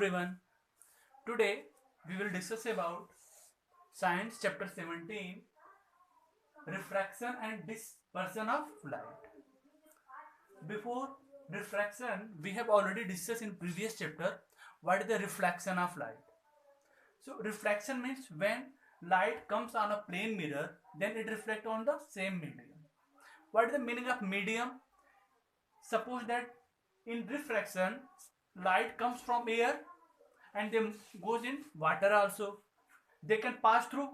Everyone, today we will discuss about Science chapter 17, Refraction and Dispersion of Light. Before refraction, we have already discussed in previous chapter what is the reflection of light. So refraction means when light comes on a plane mirror, then it reflects on the same medium. What is the meaning of medium? Suppose that in refraction, light comes from air and then goes in water also. They can pass through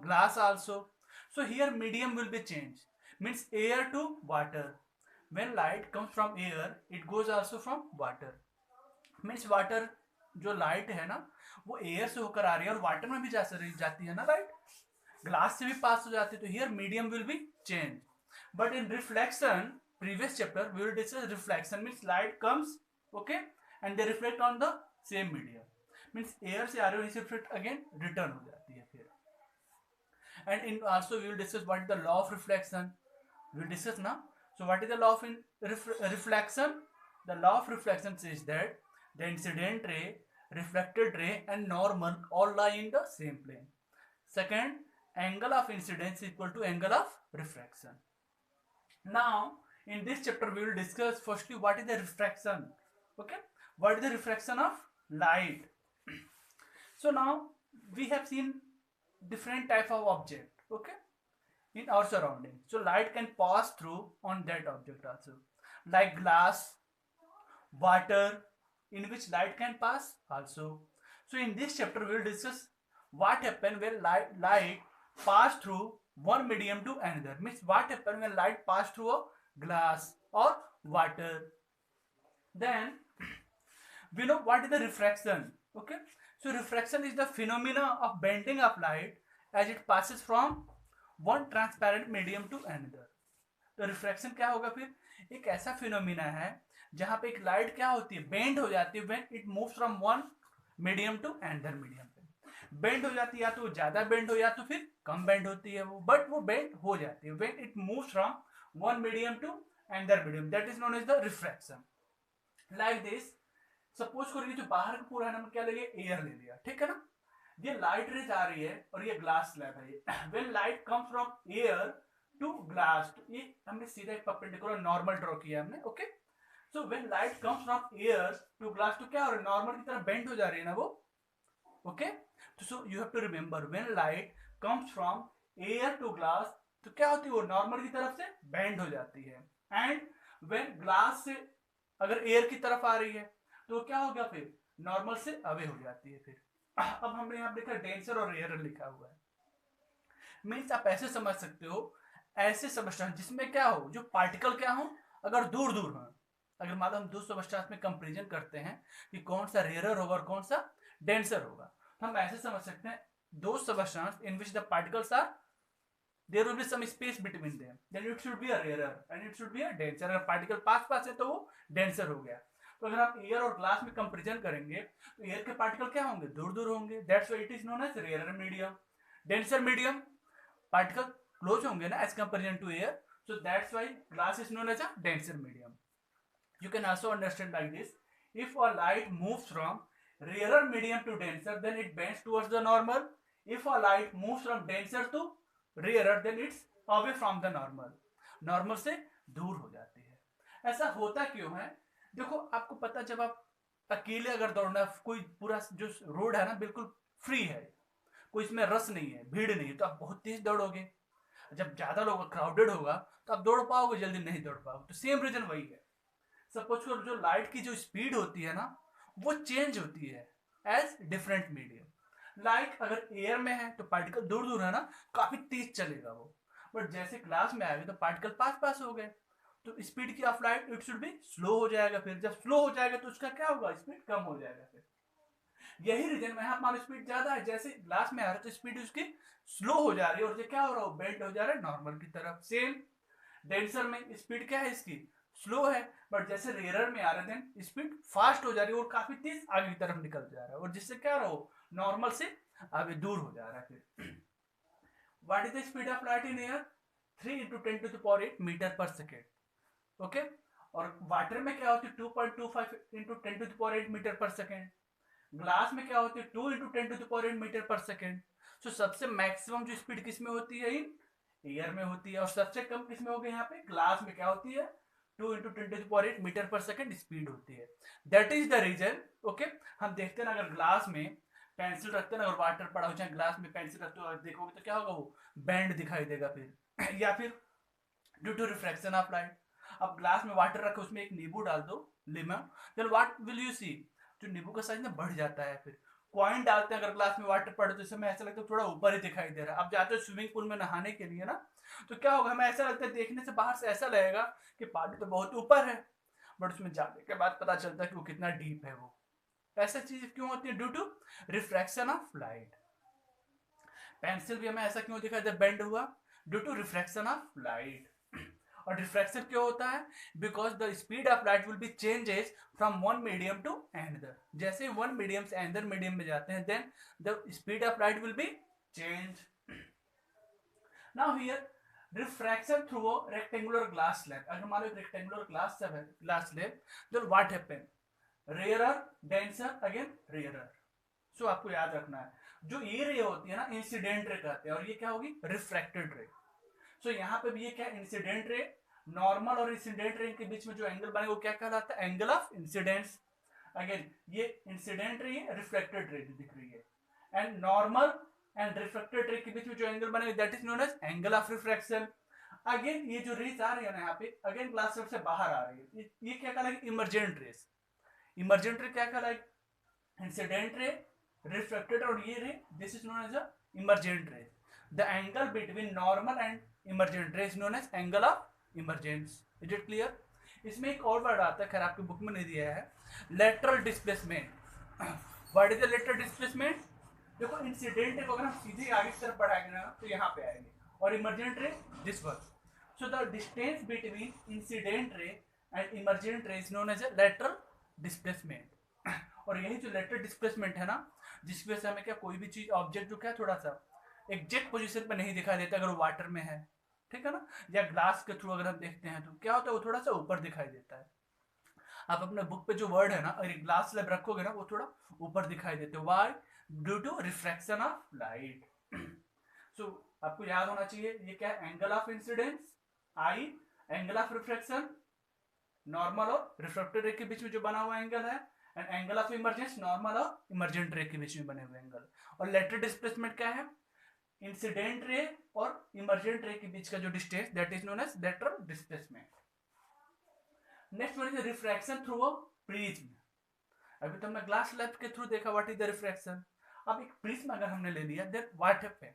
glass also. So here medium will be changed, means air to water. When light comes from air, it goes also from water. Means water जो light है ना वो air से होकर आ रही है और water में भी जाती है ना, राइट? ग्लास से भी पास हो जाती है, तो here medium will be change. But in reflection, previous chapter we will discuss reflection means light comes, okay, and they reflect on the same medium. means air से आ रही है, reflect again return हो जाती है फिर. And in also we will discuss what is the law of reflection. We will discuss now. So what is the law of reflection? The law of reflection says that the incident ray, reflected ray and normal all lie in the same plane. Second, angle of incidence equal to angle of refraction. Now in this chapter we will discuss firstly what is the refraction. Okay, what is the refraction of light? So now we have seen different type of object, okay, in our surrounding. So light can pass through on that object also, like glass, water, in which light can pass also. So in this chapter we will discuss what happen when light pass through one medium to another. Means what happen when light pass through a glass or water. Then we know what is the refraction. Okay, so refraction is the phenomena of bending of light as it passes from one transparent medium to another. तो refraction क्या होगा फिर? एक ऐसा phenomena है जहां पे एक लाइट क्या होती है, बेंड हो जाती है when it moves from one medium to another medium. पे बेंड हो जाती है, या तो ज्यादा बेंड हो या तो फिर कम बेंड होती है वो, बट वो बेंड हो जाती है when it moves from one medium to another medium. That is known as the refraction. Like this, suppose करिए जो बाहर का पूरा है ना, क्या ले लिया, एयर ले लिया, ठीक है ना. ये लाइट रेज आ रही है और ये ग्लास स्लैब है. When light comes from air to glass, ये हमने सीधा एक परपेंडिकुलर नॉर्मल ड्रॉ किया हमने, okay. So when light comes from air to glass, तो क्या हो रहा है, नॉर्मल की तरह बेंड हो जा रही है ना वो, ओके. तो so you have to remember when light comes from air to glass, तो क्या होती है वो नॉर्मल की तरफ से बेंड हो जाती है. एंड व्हेन ग्लास से अगर एयर की तरफ आ रही है तो क्या हो गया, फिर नॉर्मल से अवे हो जाती है. फिर अब हमने यहाँ लिखा डेंसर और रेयर लिखा हुआ है. मीन्स आप ऐसे समझ सकते हो, ऐसे सबस्टेंस जिसमें क्या हो, जो पार्टिकल क्या हो, अगर दूर दूर हो. अगर मान लो हम दो सबस्टेंस में कंपेरिजन करते हैं कि कौन सा रेयर होगा और कौन सा डेंसर होगा, तो हम ऐसे समझ सकते हैं दो substance in which the particles are there will be some space between them, then it should be a rarer and it should be a denser. अगर पार्टिकल पास पास है तो वो डेंसर हो गया. तो अगर आप एयर और ग्लास में कंपेरिजन करेंगे तो एयर के पार्टिकल क्या होंगे, दूर दूर होंगे. That's why it is known as rare medium. Denser medium, particle close होंगे ना as comparison to air, so that's why glass is known as a denser medium. You can also understand like this: if a light moves from rarer medium to denser, then it bends towards the normal. If a light moves from denser to rarer, then it's away from the normal. Normal से दूर हो जाती है. ऐसा होता क्यों है? देखो आपको पता, जब आप अकेले अगर दौड़ना, कोई पूरा जो रोड है ना बिल्कुल फ्री है, कोई इसमें रस नहीं है, भीड़ नहीं है, तो आप बहुत तेज दौड़ोगे. जब ज्यादा लोग क्राउडेड होगा तो आप दौड़ पाओगे, जल्दी नहीं दौड़ पाओगे. तो सेम रीजन वही है. सपोज करो जो लाइट की जो स्पीड होती है ना वो चेंज होती है एज डिफरेंट मीडियम. लाइट अगर एयर में है तो पार्टिकल दूर दूर है ना, काफी तेज चलेगा वो. बट जैसे ग्लास में आएगा तो पार्टिकल पास पास हो गए, तो स्पीड की of light it should be slow हो जाएगा. फिर जब स्लो हो जाएगा तो उसका क्या होगा, स्पीड कम हो जाएगा. फिर यही रीजन में हमारा स्पीड ज्यादा है, जैसे ग्लास में आ रहा है तो स्पीड उसकी स्लो हो जा रही है और ये क्या हो रहा है, बेंड हो जा रहा है नॉर्मल की तरफ. सेम डेंसर में स्पीड क्या है इसकी, स्लो है, बट जैसे रेयर में आ रहे थे स्पीड फास्ट हो जा रही है और काफी तेज आगे की तरफ निकल जा रहा है, और जिससे क्या रहो नॉर्मल से आगे दूर हो जा रहा है. फिर what is the speed of light in air, 3 into 10 to the power 8 meter पर सेकेंड, ओके. और वाटर में क्या होती है, 2.25 into 10 to the power 8 meter पर सेकेंड. ग्लास में क्या होती है 2 × 10⁻⁸ मीटर पर सेकेंड। सो सबसे मैक्सिमम जो स्पीड किस में होती है, इन एयर में होती है, और सबसे कम किस में होगी यहाँ पे, ग्लास में क्या होती है 2 × 10⁸ मीटर पर सेकेंड स्पीड होती है। That is the reason. Okay, हम देखते हैं ना, अगर ग्लास में पेंसिल रखते हैं ना, अगर वाटर पड़ा हो चाहे ग्लास में पेंसिल रखते हो, अगर देखोगे तो क्या होगा, वो बैंड दिखाई देगा फिर या फिर due to refraction of light. अब ग्लास में वाटर रखो, उसमें एक नींबू डाल दो, lemon, then what will you see, जो नींबू का साइज ना बढ़ जाता है। फिर कॉइन डालते हैं अगर ग्लास में वाटर पड़े तो समय ऐसा लगता है थोड़ा ऊपर ही दिखाई दे रहा है। अब जाते हो स्विमिंग पूल में नहाने के लिए ना, तो क्या होगा, हमें ऐसा लगता है, देखने से बाहर से ऐसा लगेगा कि पानी तो बहुत ऊपर है, बट उसमें जाने के बाद पता चलता है कि वो कितना डीप है। वो ऐसा चीज क्यों होती है, due to refraction of light. Pencil भी हमें ऐसा क्यों दिखाई दे बेंड हुआ, due to refraction of light. और रिफ्रैक्शन क्यों होता है, because the speed of light will be changes from one medium to another. जैसे वन मीडियम से अनदर मीडियम में जाते हैं, then the speed of light will be change. Now here refraction through a rectangular glass slab. अगर मान लो rectangular glass slab, then what happen, rarer denser again rarer. So आपको याद रखना है, जो ये रे होती है ना, इंसिडेंट रे कहते हैं, और ये क्या होगी, रिफ्रैक्टेड रे। सो यहाँ पे भी ये क्या, इंसिडेंट रे, नॉर्मल और इंसिडेंट रे के बीच में जो एंगल बने वो क्या कहलाता है, एंगल ऑफ इंसिडेंस। अगेन ये इंसिडेंट रे है, रिफ्लेक्टेड रे दिख रही है, and normal and reflected ray के बीच में जो एंगल बने that is known as angle of refraction. Again ये जो रेज आ रही है ना यहाँ पे, अगेन ग्लास से बाहर आ रही है, ये क्या कहलाएगी, इमरजेंट रेस। इमरजेंट रे क्या कहलाएगी, इंसिडेंट रे, रिफ्लेक्टेड, और ये ray this is known as a emergent ray. The angle between normal and emergent ray is known as angle of emergence. Is it clear? इसमें एक और word आता है, खैर आपकी बुक में नहीं दिया है, lateral displacement. What is the lateral displacement? देखो इंसिडेंट रे को अगर हम सीधे आगे की तरफ बढ़ाएंगे ना तो यहाँ पे आएंगे, और emergent ray this one. So the distance between incident ray and emergent ray is known as a lateral displacement. और यही जो lateral displacement है ना, जिसकी वजह से हमें क्या, कोई भी चीज ऑब्जेक्ट जो क्या थोड़ा सा एग्जैक्ट पोजीशन पे नहीं दिखाई देता अगर वो वाटर में है, ठीक है ना, या ग्लास के थ्रू अगर हम देखते हैं तो क्या होता है, वो थोड़ा सा ऊपर दिखाई देता है। आप अपने बुक पे जो वर्ड है ना, अगर ग्लास स्लैब रखोगे ना, वो थोड़ा ऊपर दिखाई देते हैं, why, due to refraction of light. So आपको याद होना चाहिए, ये क्या है, angle of incidence I, angle of refraction normal और रिफ्रैक्टेड रे के बीच में जो बना हुआ एंगल है, and angle of emergence normal और इमरजेंट रे के बीच में बने हुए एंगल। और लेटरल डिस्प्लेसमेंट क्या है, इंसिडेंट रे और इमरजेंट रे के बीच का जो distance that is known as lateral displacement. Next one is refraction through a prism. अभी तो हमने ग्लास स्लैब के थ्रू देखा व्हाट इज द रिफ्रैक्शन। अब एक प्रिज्म अगर हमने ले लिया, then what happen,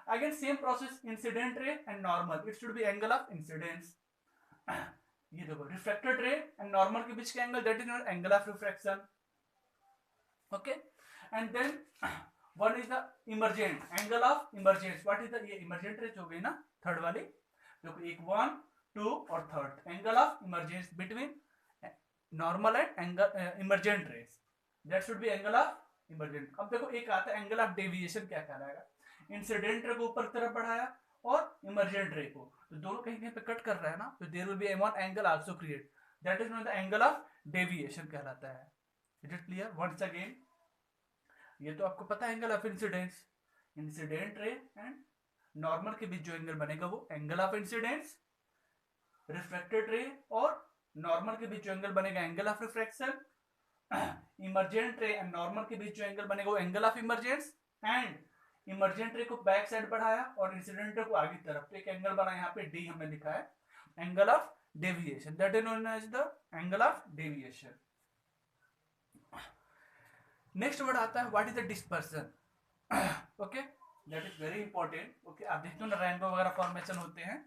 again same process, incident ray and normal, it should be angle of incidence. ये देखो रिफ्लेक्टेड रे एंड नॉर्मल के बीच का angle that is known angle of refraction. Okay, and then one is the emergent, angle of emergence, what is the, ये emergent rays हो गई ना third वाली, देखो एक 1 2 और third, angle of emergence between normal and angle emergent rays, that should be angle of emergent. अब देखो एक आता है एंगल ऑफ डेविएशन, क्या कहलाएगा, इंसिडेंट रे को ऊपर की तरफ बढ़ाया और इमरजेंट रे को, तो दोनों कहीं कहीं पे कट कर रहा है ना, तो there will be one angle also create, that is known the angle of deviation कहलाता है। Is it clear? Once again, ये तो आपको पता है angle of incidence, incident ray and normal के बीच जो एंगल बनेगा वो angle of incidence, reflected ray और नॉर्मल के बीच जो एंगल बनेगा angle of refraction, emergent ray and normal के बीच जो एंगल बनेगा वो angle of emergence, and emergent रे को बैक साइड बढ़ाया और इंसिडेंट रे को आगे की तरफ, तो एक एंगल बना यहाँ पे डी हमने लिखा है, angle of deviation, that is known as the angle of deviation. Next word आता है what is the dispersion. Okay, that is very important. Okay, आप देखते हो ना रेनबो वगैरह फॉर्मेशन होते हैं,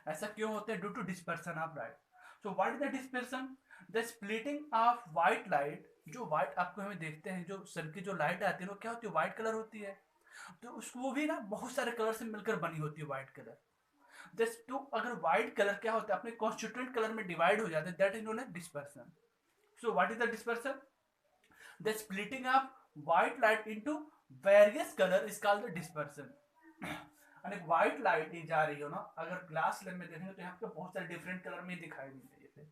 ऐसा क्यों होते हैं, due to dispersion of light. So what is the dispersion, the splitting of white light. जो व्हाइट आपको हमें देखते हैं, जो सन की जो लाइट आती है वो क्या होती है, व्हाइट कलर होती है, तो उसको वो भी ना बहुत सारे कलर से मिलकर बनी होती है व्हाइट कलर। जस्ट तो अगर व्हाइट कलर क्या होता है, अपने कॉन्स्टिट्यूएंट कलर में डिवाइड हो जाते हैं, that is known as dispersion. So what is the dispersion, the splitting of white light into various color is called the dispersion। and white light ये जा रही हो ना, अगर ग्लास स्लैब में देखेंगे तो यहाँ पे बहुत सारे डिफरेंट कलर में दिखाई देंगे,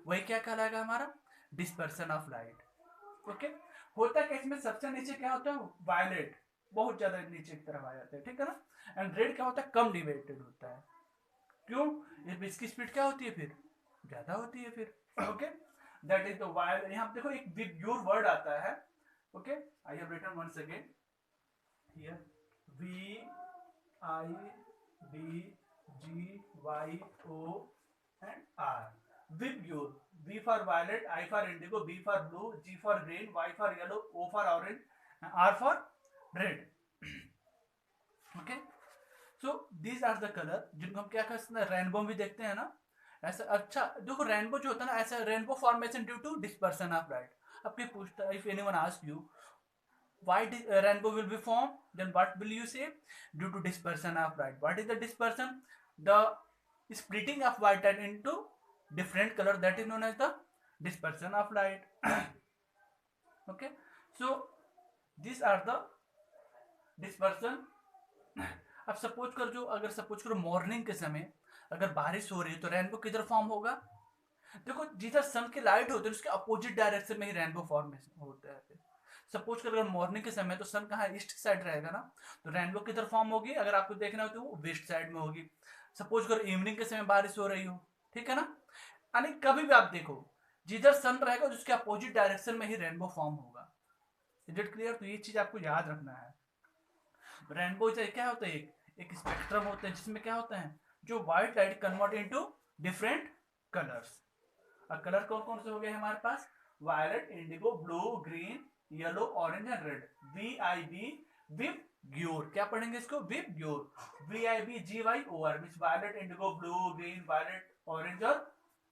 वही क्या कहलाएगा हमारा, डिस्पर्सन ऑफ लाइट। ओके, होता क्या इसमें सबसे नीचे क्या होता है, वायलेट बहुत ज्यादा नीचे की तरफ आ जाता है, ठीक है ना, एंड रेड क्या होता है, कम डिवेटेड होता है। क्यों, इसकी स्पीड क्या होती है फिर, ज्यादा होती है फिर। Okay, that is the wire. यहाँ देखो एक विब्ग्योर वर्ड आता है। Okay, I have written once again here, V I D G Y O and R, VIBGYOR. V for violet, I for indigo, B for blue, G for green, Y for yellow, O for orange, R for red. Okay, so these are the color जिनको हम क्या कहते हैं, rainbow भी देखते हैं ना ऐसा। अच्छा देखो, रेनबो जो होता है ना, ऐसा rainbow formation due to dispersion of light. अब कोई पूछता है, if anyone ask you why rainbow will be formed, then what will you say, due to dispersion of light. What is the dispersion, the splitting of white light into different color, that is known as the dispersion of light. Okay, so these are the dispersion. अब suppose कर, जो अगर suppose करो morning के समय अगर बारिश हो रही है तो रेनबो किधर फॉर्म होगा, देखो जिधर सन की लाइट होती है उसके अपोजिट डायरेक्शन में ही रेनबो फॉर्मेशन होता है। सपोज कर अगर मॉर्निंग के समय तो सन कहाँ ईस्ट साइड रहेगा ना, तो रेनबो किधर फॉर्म होगी, अगर आपको देखना हो तो वो वेस्ट साइड में होगी। सपोज करो इवनिंग के समय बारिश हो रही हो, ठीक है ना, यानी कभी भी आप देखो जिधर सन रहेगा उसके अपोजिट डायरेक्शन में ही रेनबो फॉर्म होगा। इज इट क्लियर, तो ये चीज आपको याद रखना है। रेनबो क्या होता है, एक स्पेक्ट्रम होता है जिसमें क्या होता है, जो white light convert into different colours. अब कलर कौन कौन से हो गए हमारे पास, violet, indigo, blue, green, yellow, orange and red. V I B VIBGYOR, क्या पढ़ेंगे इसको, VIBGYOR, V I B G Y O R, mean violet, indigo, blue, green, violet, orange और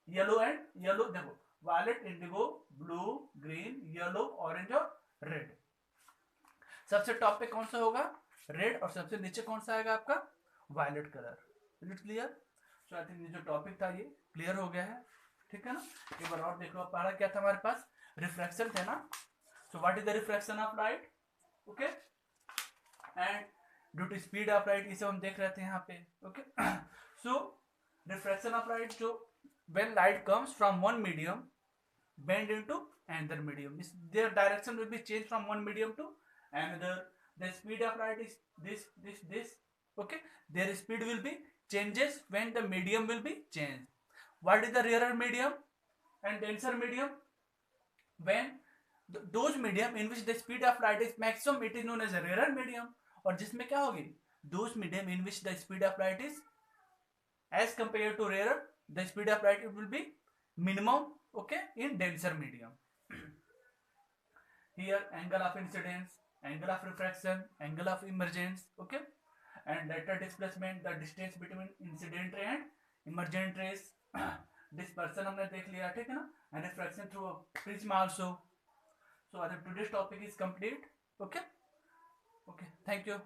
येलो एंड येलो। देखो violet, indigo, blue, green, yellow, orange और red. सबसे top पे कौन सा होगा, रेड, और सबसे नीचे कौन सा आएगा आपका, violet colour. Is it clear, so I think जो टॉपिक था ये क्लियर हो गया है, ठीक है ना। एक बार और देख लो, पहला क्या था हमारे पास, रिफ्लेक्शन थे ना। So what is the reflection of light, okay, and due to speed of light, इसे हम देख रहे थे यहाँ पे। Okay, so reflection of light, जो when light comes from one medium bend into another medium, their direction will be changed from one medium to another. The speed of light is this. Okay, their speed will be changes when the medium will be changed. What is the rarer medium and denser medium, when those medium in which the speed of light is maximum, it is known as a rarer medium. और जिसमें क्या होगी, those medium in which the speed of light is as compared to rarer, the speed of light it will be minimum, okay, in denser medium. Here angle of incidence, angle of refraction, angle of emergence, okay, and lateral displacement, the distance between incident ray and emergent rays. Dispersion हमने देख लिया, ठीक है ना, and refraction through a prism also. So I think today's topic is complete. Okay, thank you.